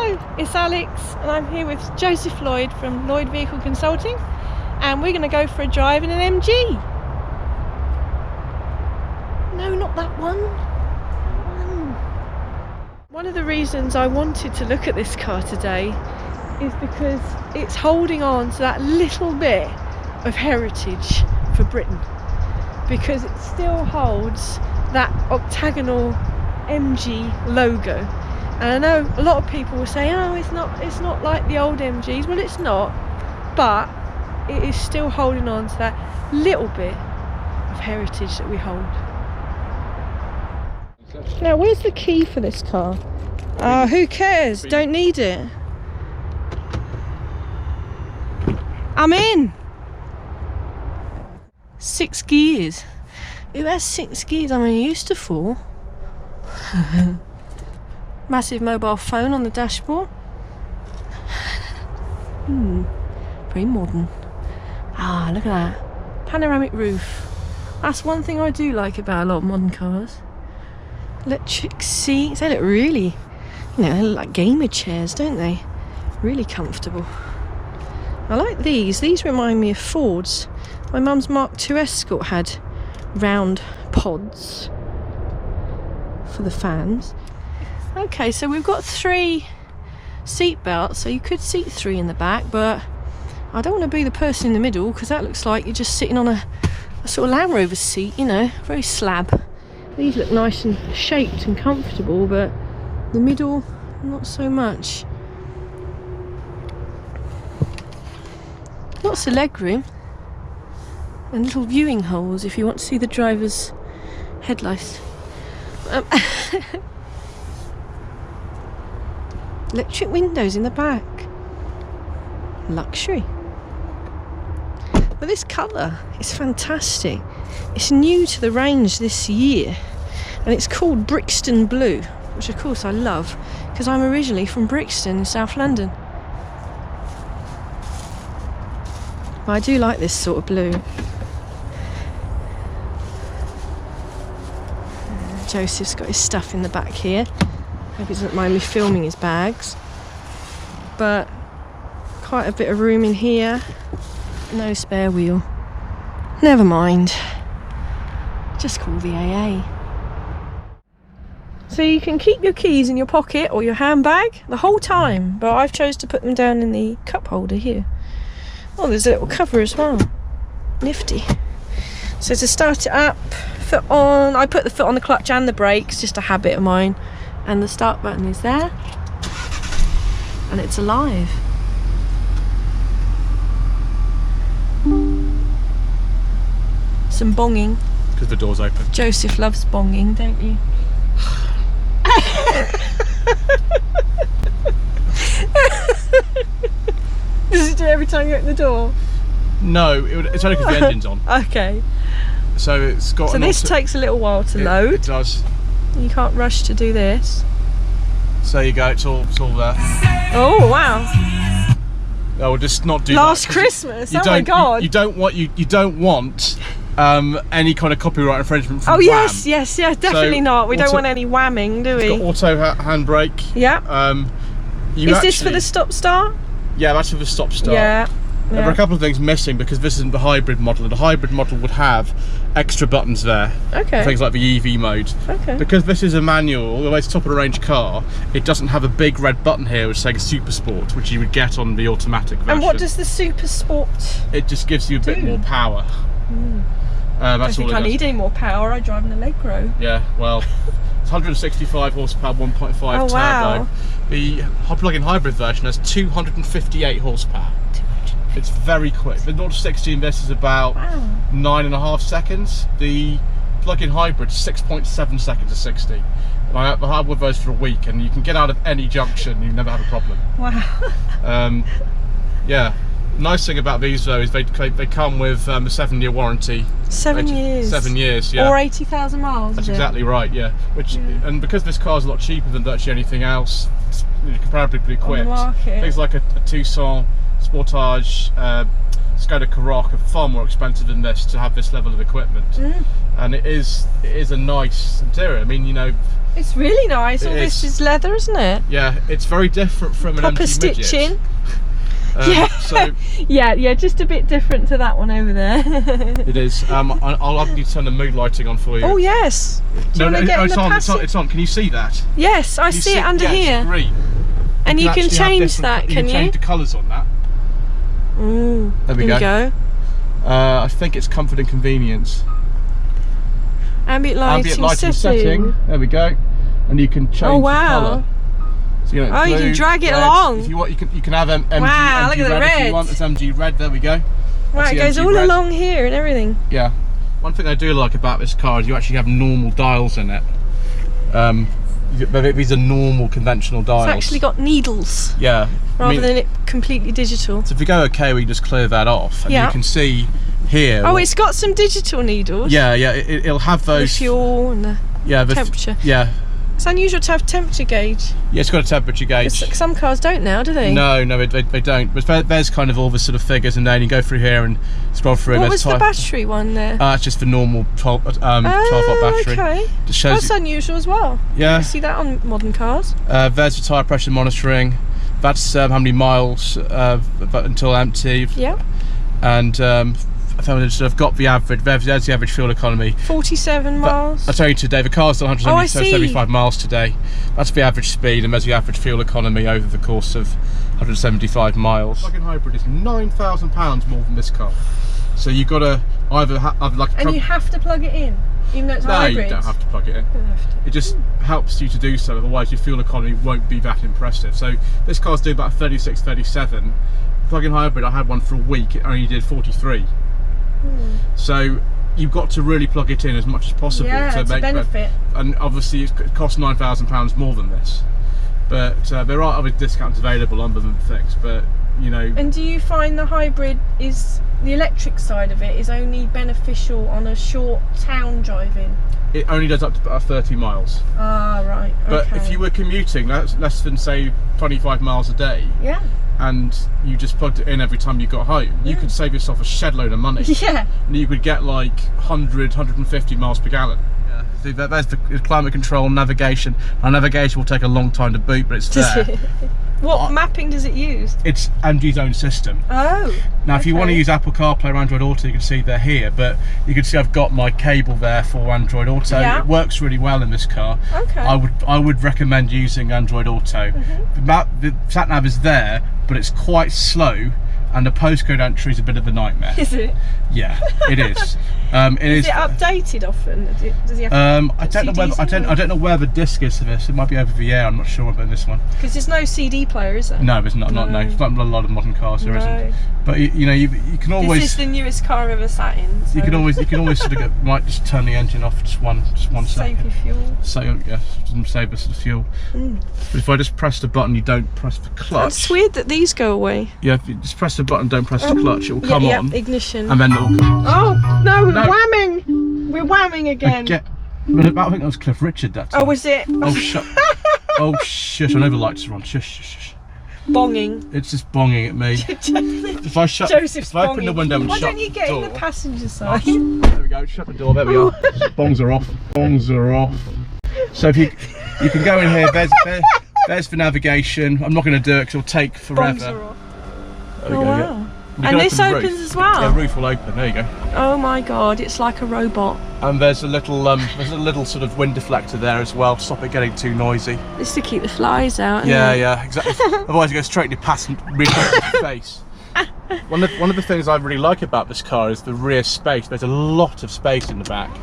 Hello, it's Alex and I'm here with Joseph Lloyd from Lloyd Vehicle Consulting, and we're going to go for a drive in an MG. No, not that one. One of the reasons I wanted to look at this car today is because it's holding on to that little bit of heritage for Britain, because it still holds that octagonal MG logo. And I know a lot of people will say, oh, it's not like the old MGs. Well, it's not, but it is still holding on to that little bit of heritage that we hold. Now, where's the key for this car? Who cares? Don't need it. I'm in. 6 gears. Who has 6 gears? I mean, used to 4. Massive mobile phone on the dashboard. Very modern. Ah, look at that. Panoramic roof. That's one thing I do like about a lot of modern cars. Electric seats. They look really, they look like gamer chairs, don't they? Really comfortable. I like these. These remind me of Fords. My mum's Mark II Escort had round pods for the fans. Okay, so we've got 3 seat belts, so you could seat 3 in the back, but I don't want to be the person in the middle because that looks like you're just sitting on a sort of Land Rover seat, very slab. These look nice and shaped and comfortable, but the middle, not so much. Lots of legroom and little viewing holes if you want to see the driver's headlights. Electric windows in the back. Luxury. But this colour is fantastic. It's new to the range this year, and it's called Brixton Blue, which of course I love because I'm originally from Brixton in South London. But I do like this sort of blue. Joseph's got his stuff in the back here. Hope he doesn't mind me filming his bags. But quite a bit of room in here. No spare wheel. Never mind. Just call the AA. So you can keep your keys in your pocket or your handbag the whole time, but I've chose to put them down in the cup holder here. Oh, there's a little cover as well. Nifty. So to start it up, foot on. I put the foot on the clutch and the brakes, just a habit of mine. And the start button is there. And it's alive. Some bonging. Because the door's open. Joseph loves bonging, don't you? Does it do it every time you open the door? No, it's only because the engine's on. Okay. So it's got. So this takes a little while to load. It does. You can't rush to do this. So you go. It's all there. Oh wow! Oh, we'll just not do Last that. Christmas. Oh my God! You don't want any kind of copyright infringement from Oh Wham. yes, definitely not. We don't want any whamming, do we? It's got auto handbrake. Yeah. Is this for the stop start? Yeah, that's for the stop start. Yeah. There are a couple of things missing because this isn't the hybrid model. The hybrid model would have extra buttons there. Okay. Things like the EV mode. Okay. Because this is a manual, although it's a top of the range car, it doesn't have a big red button here which says Super Sport, which you would get on the automatic version. And what does the Super Sport It just gives you a bit more power. I don't think I need any more power. I drive an Allegro. Yeah, well, it's 165 horsepower, 1.5 turbo. Wow. The plug-in hybrid version has 258 horsepower. It's very quick. The 0 to 60 in this is about 9.5 seconds. The plug-in hybrid is 6.7 seconds to 60. And I had one of those for a week, and you can get out of any junction. You never have a problem. Wow. Yeah. Nice thing about these though is they come with a 7-year warranty. 7 years. 7 years, yeah. Or 80,000 miles. That's exactly right, yeah. And because this car's a lot cheaper than virtually anything else, it's comparably equipped. On the market. Things like a Tucson, Sportage, Skoda Karoq are far more expensive than this to have this level of equipment. and it is a nice interior. I mean, you know, it's really nice. All this is leather, isn't it? Yeah, it's very different from an proper MG midget. stitching. Yeah. So yeah, just a bit different to that one over there. it is. I'll have you turn the mood lighting on for you. Oh yes. No, it's on. Can you see that? Yes, I see it under here. It's green. And you can change that, can you? Change the colours on that. There we go. I think it's comfort and convenience. Ambient lighting setting. There we go. And you can change the colour. So, you know, blue, you can drag it red. along. If you want, you can have MG, wow, MG look at the red red. if you want. It's MG red. There we go. Wow, it goes all along here and everything. Yeah. One thing I do like about this car is you actually have normal dials in it. These are normal conventional dials. It's actually got needles. Yeah. Rather than it completely digital. So if we go OK, we just clear that off, and you can see here. Oh, it's got some digital needles. Yeah, it'll have those. The fuel and the temperature. Yeah. It's unusual to have temperature gauge. Yeah, it's got a temperature gauge. Some cars don't now, do they? No, they don't. But there's kind of all the sort of figures, and then you go through here and scroll through. What was the battery one there? It's just the normal 12 watt battery. Okay. Just shows That's unusual as well. Yeah. I see that on modern cars. There's the tyre pressure monitoring. That's how many miles until empty. Yeah. And I've got the average. There's the average fuel economy. 47 miles. I'll tell you today, the car's done 175 miles today. That's the average speed, and there's the average fuel economy over the course of 175 miles. Plug-in hybrid is £9,000 more than this car. So you've got to either have like. And you have to plug it in, even though it's hybrid. No, you don't have to plug it in. It just helps you to do so. Otherwise, your fuel economy won't be that impressive. So this car's doing about 36, 37. Plug-in hybrid, I had one for a week. It only did 43. So you've got to really plug it in as much as possible to make benefit. And obviously it costs £9,000 more than this, but there are other discounts available on them and things. But you know. And do you find the hybrid is the electric side of it is only beneficial on a short town driving? It only does up to about 30 miles. Ah, right. But if you were commuting, that's less than say 25 miles a day. Yeah. And you just plugged it in every time you got home, you could save yourself a shed load of money. Yeah. And you could get like 100, 150 miles per gallon. Yeah. See, there's the climate control, navigation. Our navigation will take a long time to boot, but it's there. What mapping does it use? It's MG's own system. Oh. Now, if you want to use Apple CarPlay or Android Auto, you can see they're here, but you can see I've got my cable there for Android Auto. Yeah. It works really well in this car. Okay. I would recommend using Android Auto. The sat nav is there, but it's quite slow, and the postcode entry is a bit of a nightmare. Is it? Yeah, it is. Is it updated often? Does he have I don't know where the disc is for this. It might be over the air. I'm not sure about this one. Because there's no CD player, is there? No, there's not. No. It's not a lot of modern cars. There isn't. But you know, you can always. This is the newest car I've ever sat in. So. You can always sort of might just turn the engine off just one second. Save your fuel. Save us the fuel. But if I just press the button, you don't press the clutch. It's weird that these go away. Yeah, if you just press the button, don't press the clutch, it will come on. Ignition. And then it will come. Oh no, we're whamming! We're whamming again. I think that was Cliff Richard that time. Oh, was it? Oh, shut. Oh, shush, I know the lights are on. Shush, shush, shush. Bonging. It's just bonging at me. If I open the window and shut the door. Why don't you get in the passenger side? There we go, shut the door, there we are. Bongs are off. Bongs are off. So if you can go in here, there's the navigation. I'm not going to do it because it'll take forever. Bongs are off. There we go, wow. Yeah. And this opens as well? Yeah, the roof will open, there you go. Oh my god, it's like a robot. And there's a little sort of wind deflector there as well to stop it getting too noisy. It's to keep the flies out. Yeah, exactly. Otherwise it goes straight in your face. One of the things I really like about this car is the rear space. There's a lot of space in the back.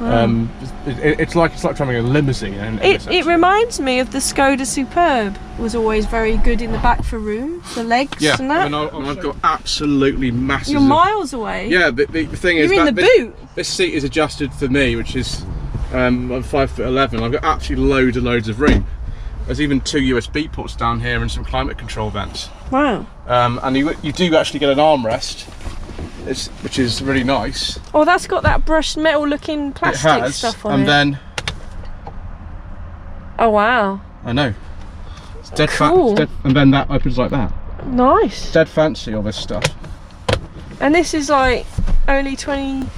Wow. It's like driving a limousine. It reminds me of the Skoda Superb. Was always very good in the back for room, the legs and that. And I've got absolutely massive. You're miles away. Yeah, but the thing is, you're in the boot. This seat is adjusted for me, which is I'm 5'11". I've got absolutely loads of room. There's even 2 USB ports down here and some climate control vents. Wow. And you do actually get an armrest. Which is really nice. Oh, that's got that brushed metal looking plastic stuff on it. And then... Oh wow. I know. It's dead cool. And then that opens like that. Nice. It's dead fancy, all this stuff. And this is like only 25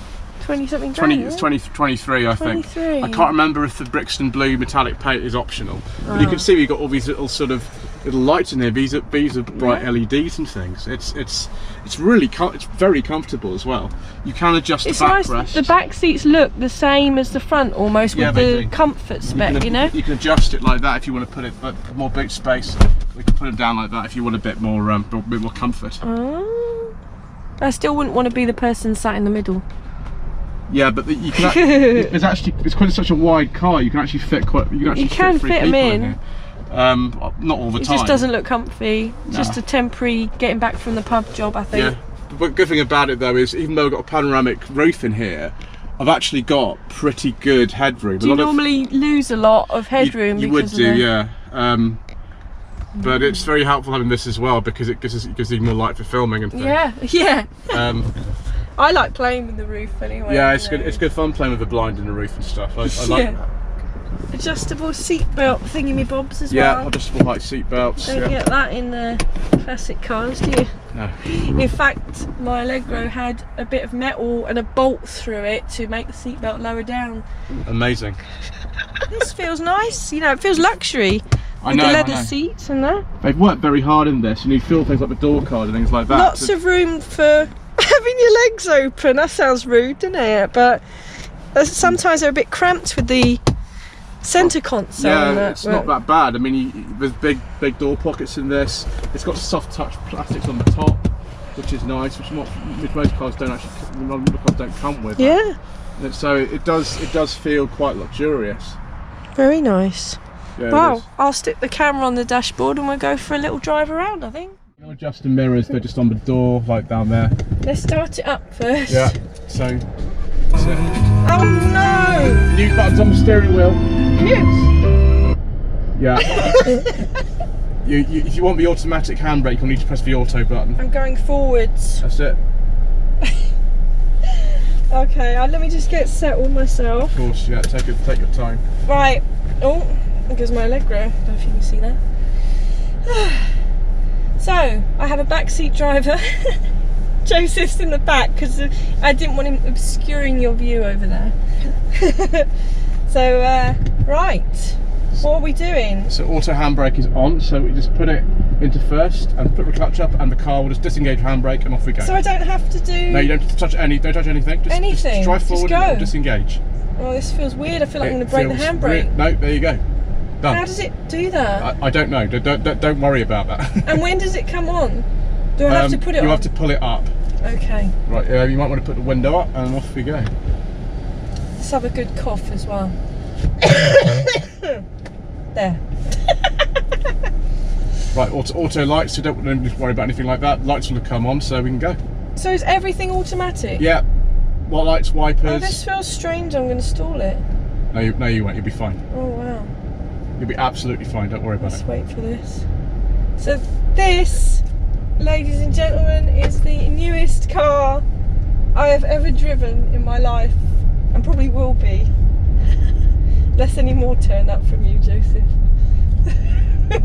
20 something grand. It's 23, I think. 23. I can't remember if the Brixton blue metallic paint is optional, but you can see we've got all these little sort of little lights in here. These are bright LEDs and things. It's really it's very comfortable as well. You can adjust the backrest. Nice. The back seats look the same as the front almost, with the comfort spec. You know. You can adjust it like that if you want to put it more boot space. We can put it down like that if you want a bit more comfort. I still wouldn't want to be the person sat in the middle. Yeah, but you can. It's quite such a wide car. You can actually fit quite. You can fit them in here. Not all the time. It just doesn't look comfy. It's just a temporary getting back from the pub job, I think. Yeah. But good thing about it though is, even though I've got a panoramic roof in here, I've actually got pretty good headroom. Do you normally lose a lot of headroom? You would do, yeah. But it's very helpful having this as well, because it gives even more light for filming and things. Yeah. I like playing with the roof anyway. Yeah, it's good. It's good fun playing with the blind and the roof and stuff. I like that. Adjustable seatbelt thingy-me-bobs as well. Yeah, adjustable height seatbelts. Don't get that in the classic cars, do you? No. In fact, my Allegro had a bit of metal and a bolt through it to make the seatbelt lower down. Amazing. This feels nice. You know, it feels luxury. With the leather seats and that. They've worked very hard in this, and you feel things like the door card and things like that. Lots of room for having your legs open. That sounds rude, doesn't it? But sometimes they're a bit cramped with the centre console. Yeah, it's not that bad. I mean, there's big door pockets in this. It's got soft touch plastics on the top, which is nice, which most cars don't actually. A lot of cars don't come with. Yeah. And so it does feel quite luxurious. Very nice. Yeah, wow, I'll stick the camera on the dashboard and we'll go for a little drive around, I think. You adjust the mirrors, they're just on the door, like down there. Let's start it up first. Yeah, so that's it. Oh no! New buttons on the steering wheel. Yes! Yeah. If you want the automatic handbrake, you'll need to press the auto button. I'm going forwards. That's it. Okay, let me just get settled myself. Of course, yeah, take your time. Right. Oh. There goes my Allegro. I don't know if you can see that. So, I have a backseat driver. Joseph's in the back because I didn't want him obscuring your view over there. So, right. What are we doing? So, auto handbrake is on, so we just put it into first and put the clutch up, and the car will just disengage handbrake and off we go. So I don't have to do... No, you don't touch anything. Just drive forward and it'll disengage. Oh, this feels weird. I feel like I'm going to break the handbrake. No, there you go. Done. How does it do that? I don't know. Don't worry about that. And when does it come on? Do I have to put it on? You have to pull it up. Okay. Right, you might want to put the window up and off we go. Let's have a good cough as well. There. Right, auto lights, so don't worry about anything like that. Lights will come on, so we can go. So is everything automatic? Yeah. White lights, wipers. Oh, this feels strange. I'm going to stall it. No, you won't. You'll be fine. Oh, wow. You'll be absolutely fine. Don't worry about it. Let's wait for this. So this, ladies and gentlemen, is the newest car I have ever driven in my life, and probably will be. Unless any more turn up from you, Joseph. You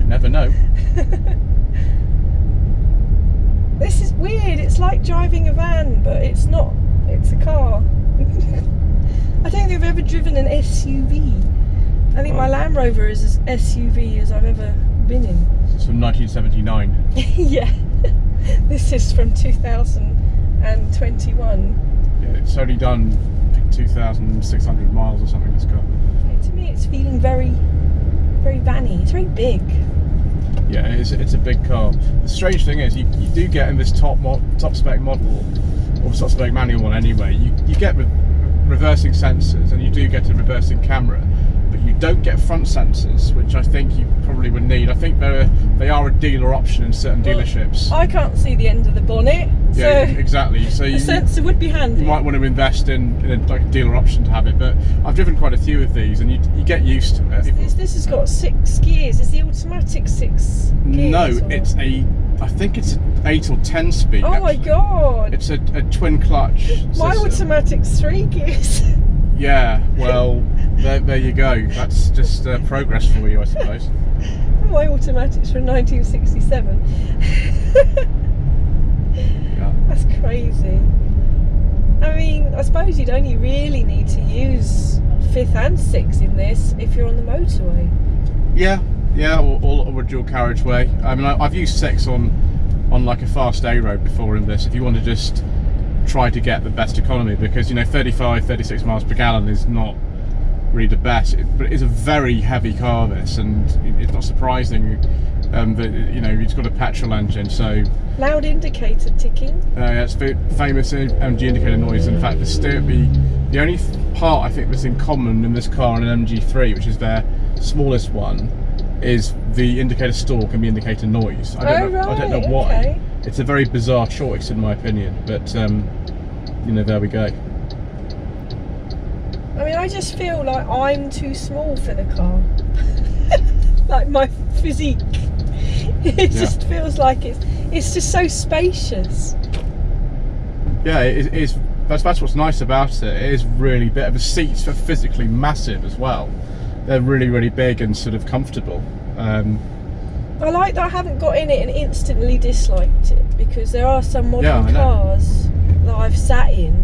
never know. This is weird. It's like driving a van, but it's not. It's a car. I don't think I've ever driven an SUV. I think my Land Rover is as SUV as I've ever been in. It's from 1979. Yeah. This is from 2021. Yeah, it's only done 2,600 miles or something, this car. To me it's feeling very, very vanny. It's very big. Yeah, it's a big car. The strange thing is, you do get in this top spec model, or top spec manual one anyway, you get reversing sensors, and you do get a reversing camera, but you don't get front sensors, which I think you probably would need. I think they are a dealer option in certain dealerships. I can't see the end of the bonnet. Yeah, so exactly. So a sensor would be handy. You might want to invest in like a dealer option to have it, but I've driven quite a few of these, and you get used to it. This has got 6 gears. Is the automatic 6 gears? No, it's I think it's an 8 or 10 speed. Oh actually. my god! It's a twin clutch My system. automatic's 3 gears. Yeah, well, there you go. That's just progress for you, I suppose. My automatic's from 1967. Yeah. That's crazy. I mean, I suppose you'd only really need to use 5th and 6th in this if you're on the motorway. Yeah, or a dual carriageway. I mean, I've used 6 on like a fast A road before in this. If you want to just try to get the best economy, because 35, 36 miles per gallon is not really the best, but it is a very heavy car this, and it's not surprising that it's got a petrol engine, so loud indicator ticking. Yeah, it's famous MG indicator noise. In fact, the only part I think that's in common in this car and an MG3, which is their smallest one, is the indicator stalk and the indicator noise. I don't know why. Okay. It's a very bizarre choice in my opinion, but there we go. I mean, I just feel like I'm too small for the car. Like my physique. It just feels like it's just so spacious. Yeah, it is. That's what's nice about it. It is really big. The seats are physically massive as well. They're really, really big and sort of comfortable. I like that I haven't got in it and instantly disliked it, because there are some modern cars that I've sat in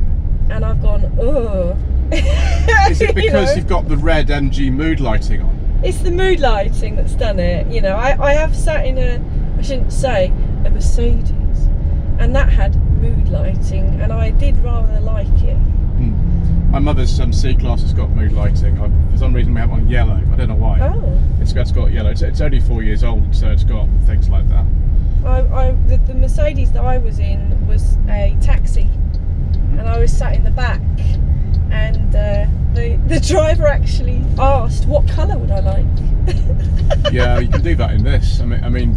and I've gone, ugh. Is it because you've got the red MG mood lighting on? It's the mood lighting that's done it. I have sat in I shouldn't say, a Mercedes, and that had mood lighting, and I did rather like it. My mother's C-Class has got mood lighting. For some reason we have it on yellow. I don't know why. Oh. It's got yellow. It's only 4 years old, so it's got things like that. The Mercedes that I was in was a taxi, and I was sat in the back, and the driver actually asked what colour would I like. Yeah, you can do that in this. I mean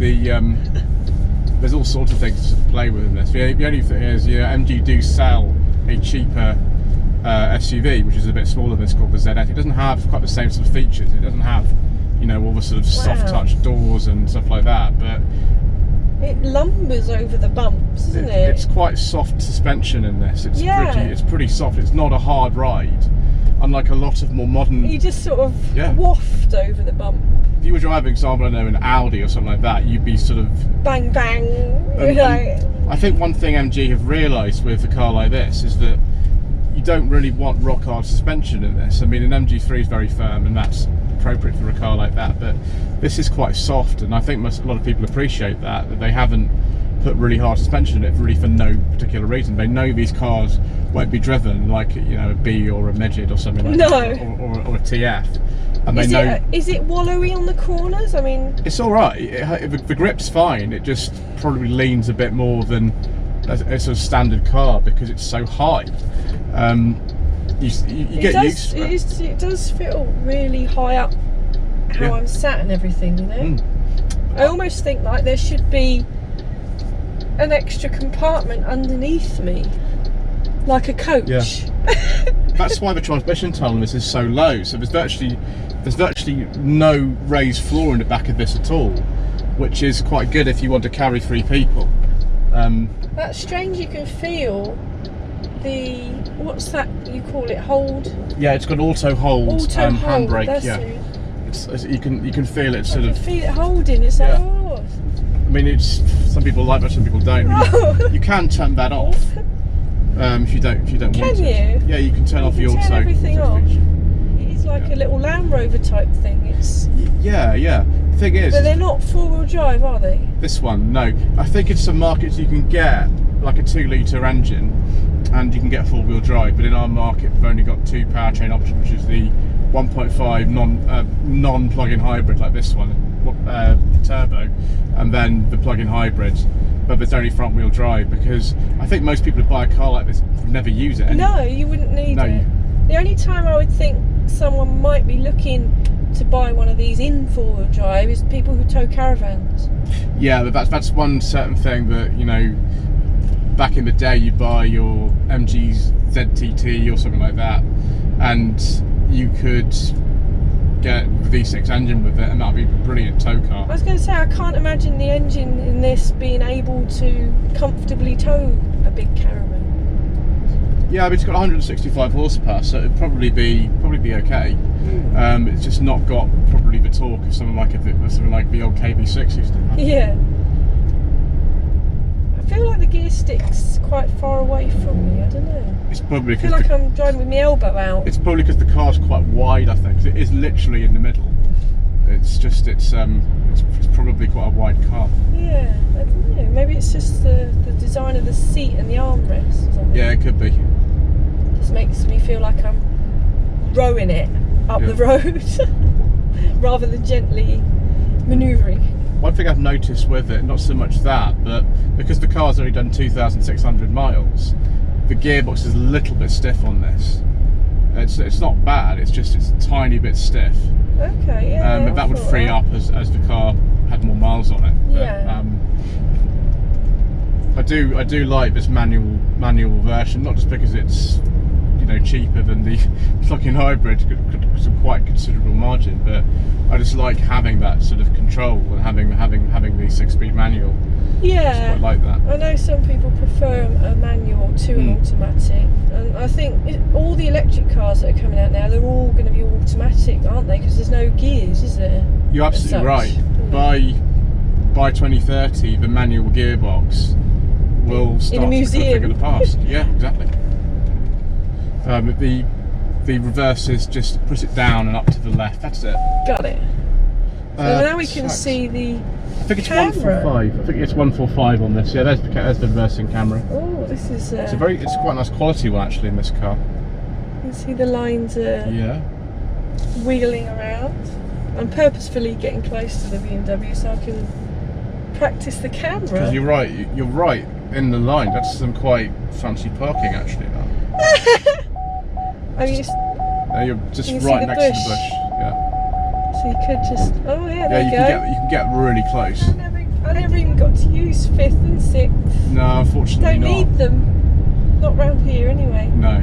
there's all sorts of things to play with in this. The only thing is, MG do sell a cheaper SUV, which is a bit smaller than this, called the ZS. It doesn't have quite the same sort of features. It doesn't have, all the sort of soft touch doors and stuff like that, but it lumbers over the bumps, isn't it? It's quite soft suspension in this. It's pretty soft. It's not a hard ride, unlike a lot of more modern. You just sort of waft over the bump. If you were driving, example, I know, an Audi or something like that, you'd be sort of bang bang. I think one thing MG have realised with a car like this is that you don't really want rock hard suspension in this. I mean, an MG3 is very firm, and that's appropriate for a car like that, but this is quite soft, and I think a lot of people appreciate that they haven't put really hard suspension in it really for no particular reason. They know these cars won't be driven like a B or a Megid or something like that, or a TF. And is it wallowy on the corners? I mean, it's all right. The grip's fine. It just probably leans a bit more than a sort of standard car because it's so high. You get used to it. It does feel really high up how I'm sat and everything, I almost think like there should be an extra compartment underneath me, like a coach. That's why the transmission tolerance is so low. So there's virtually no raised floor in the back of this at all, which is quite good if you want to carry 3 people. That's strange. You can feel the, what's that you call it, hold? Yeah, it's got auto hold handbrake. That's it. You can feel it sort of. Feel it holding. It's like, oh. I mean, some people like that, some people don't. You can turn that off if you don't want to. Can you? Yeah, you can turn off the auto. Turn everything off. It's like a little Land Rover type thing. It's. Yeah. The thing is. But they're not 4-wheel drive, are they? This one, no. I think in some markets you can get like a 2-litre engine, and you can get 4-wheel drive. But in our market, we've only got 2 powertrain options, which is the 1.5 non-plug-in hybrid like this one, turbo, and then the plug-in hybrid. But there's only front-wheel drive, because I think most people who buy a car like this would never use it. No, you wouldn't need it. The only time I would think someone might be looking to buy one of these in 4-wheel drive is people who tow caravans. Yeah, but that's one certain thing that, back in the day you buy your MG's ZTT or something like that, and you could get the V6 engine with it, and that'd be a brilliant tow car. I was going to say, I can't imagine the engine in this being able to comfortably tow a big caravan. Yeah, but it's got 165 horsepower, so it'd probably be okay. It's just not got probably the torque of something like the old KB6 used to have. Yeah. I feel like the gear stick's quite far away from me. I don't know. It's probably I feel like I'm driving with my elbow out. It's probably because the car's quite wide, I think, 'cause it is literally in the middle. It's just, it's probably quite a wide car. Yeah, I don't know. Maybe it's just the design of the seat and the armrest or something. Yeah, it could be. Just makes me feel like I'm rowing it up the road rather than gently manoeuvring. One thing I've noticed with it, not so much that, but because the car's only done 2,600 miles, the gearbox is a little bit stiff on this. It's not bad, it's just it's a tiny bit stiff. Okay, yeah. But that would free up as the car had more miles on it. Yeah. But, I do like this manual version, not just because it's, you know, cheaper than the plug-in hybrid, because of quite considerable margin, but I just like having that sort of control and having the 6-speed manual. Yeah, I just quite like that. I know some people prefer a manual to an automatic, and I think all the electric cars that are coming out now, they're all going to be automatic, aren't they? Because there's no gears, is there? You're absolutely right. By 2030, the manual gearbox will start in a museum. to become a thing of the past. Yeah, exactly. The reverse is just push it down and up to the left. That's it. Got it. So now we can see the I think it's camera. 145. I think it's 145 on this. Yeah, there's the reversing camera. Oh, this is. It's quite a nice quality one actually in this car. You can see the lines wiggling around. I'm purposefully getting close to the BMW so I can practice the camera. Because you're right in the line. That's some quite fancy parking actually. That. I mean, you're just right next to the bush. Yeah. So you could just. Oh yeah, there you go. You can get really close. I never even got to use 5th and 6th. No, unfortunately not. Don't need them. Not round here anyway. No.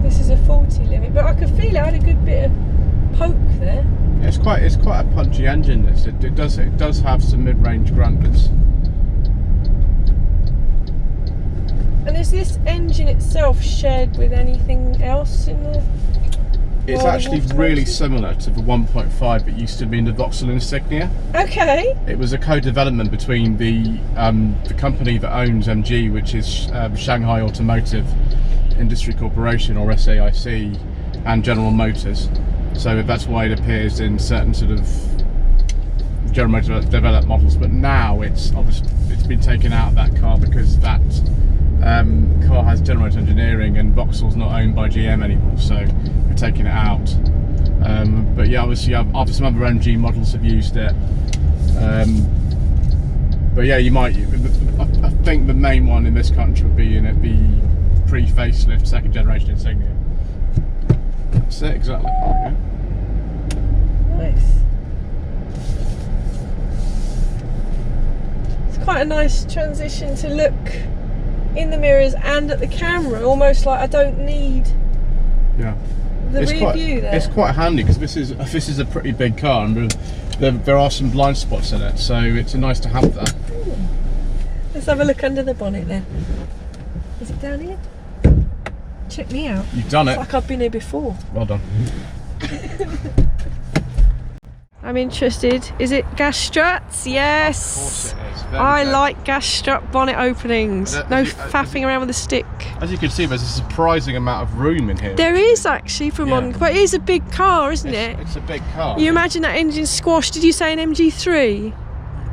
This is a 40 limit, but I could feel it had a good bit of poke there. Yeah, it's quite a punchy engine. This it does have some mid-range grunters. And is this engine itself shared with anything else in the? It's actually really similar to the 1.5 that used to be in the Vauxhall Insignia. Okay. It was a co-development between the company that owns MG, which is Shanghai Automotive Industry Corporation, or SAIC, and General Motors. So that's why it appears in certain sort of General Motors developed models. But now it's been taken out of that car because that car has General Motors engineering, and Vauxhall's not owned by GM anymore, so we're taking it out. But yeah, obviously some other MG models have used it. But yeah, you might. I think the main one in this country would be the pre-facelift 2nd generation Insignia. That's it, exactly. There we go. Nice. It's quite a nice transition to look in the mirrors and at the camera, almost like I don't need the rear view there. It's quite handy because this is a pretty big car, and there are some blind spots in it, so it's nice to have that. Ooh. Let's have a look under the bonnet then. Is it down here? Check me out. You've done it. It's like I've been here before. Well done. I'm interested. Is it gas struts? Yes. Of course it is. I like gas strut bonnet openings. No faffing around with a stick. As you can see, there's a surprising amount of room in here. There is actually for modern, but it is a big car, isn't it? It's a big car. You imagine that engine squashed. Did you say an MG3?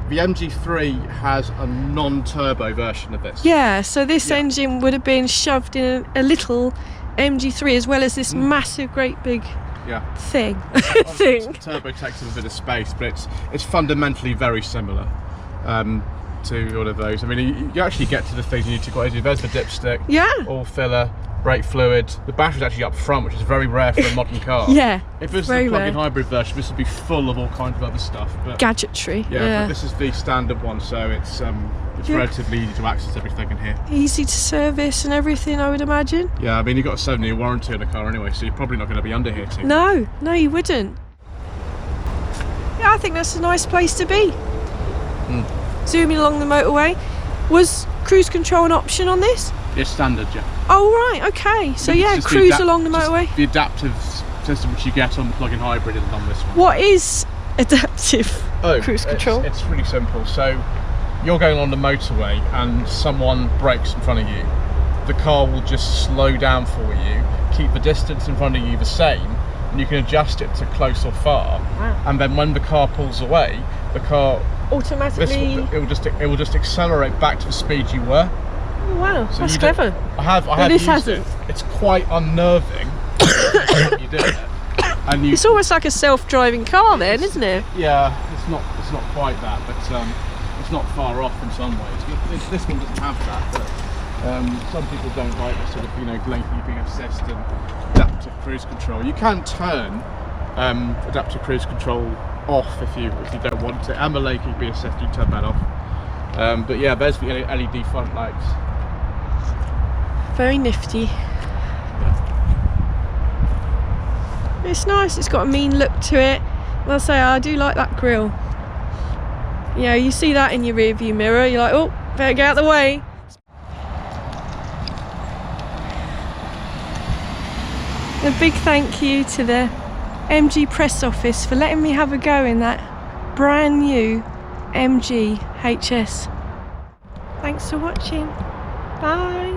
The MG3 has a non-turbo version of this. Yeah, so this engine would have been shoved in a little MG3 as well as this massive, great big thing. Turbo takes up a bit of space, but it's fundamentally very similar to all of those. I mean, you actually get to the things you need to go into. There's the dipstick, all filler, brake fluid. The battery's actually up front, which is very rare for a modern car. Yeah, if this was the plug-in hybrid version, this would be full of all kinds of other stuff. But gadgetry. But this is the standard one, so it's relatively easy to access everything in here. Easy to service and everything, I would imagine. Yeah, I mean, you've got a 7-year warranty on the car anyway, so you're probably not going to be under here too. No, you wouldn't. Yeah, I think that's a nice place to be. Zooming along the motorway. Was cruise control an option on this? It's standard, yeah. Oh right, okay. So yeah, cruise along the motorway. The adaptive system which you get on the plug-in hybrid isn't on this one. What is adaptive cruise control? It's really simple. So you're going on the motorway and someone brakes in front of you, the car will just slow down for you, keep the distance in front of you the same, and you can adjust it to close or far. Wow. And then when the car pulls away, the car Automatically. it will just accelerate back to the speed you were. Oh, wow, So that's you don't- clever. I have this used hasn't. it. It's quite unnerving. You do it, and you. It's almost like a self-driving car then, isn't it? Yeah, it's not quite that, but it's not far off in some ways. This one doesn't have that, but some people don't like the sort of, you know, lane keeping assist and adaptive cruise control. You can turn adaptive cruise control off if you don't want to, and the lane keeping assist, you turn that off. But yeah, there's the LED front lights. Very nifty. It's nice, it's got a mean look to it. And I say, I do like that grille. You know, you see that in your rear view mirror, you're like, oh, better get out of the way. A big thank you to the MG press office for letting me have a go in that brand new MG HS. Thanks for watching. Bye.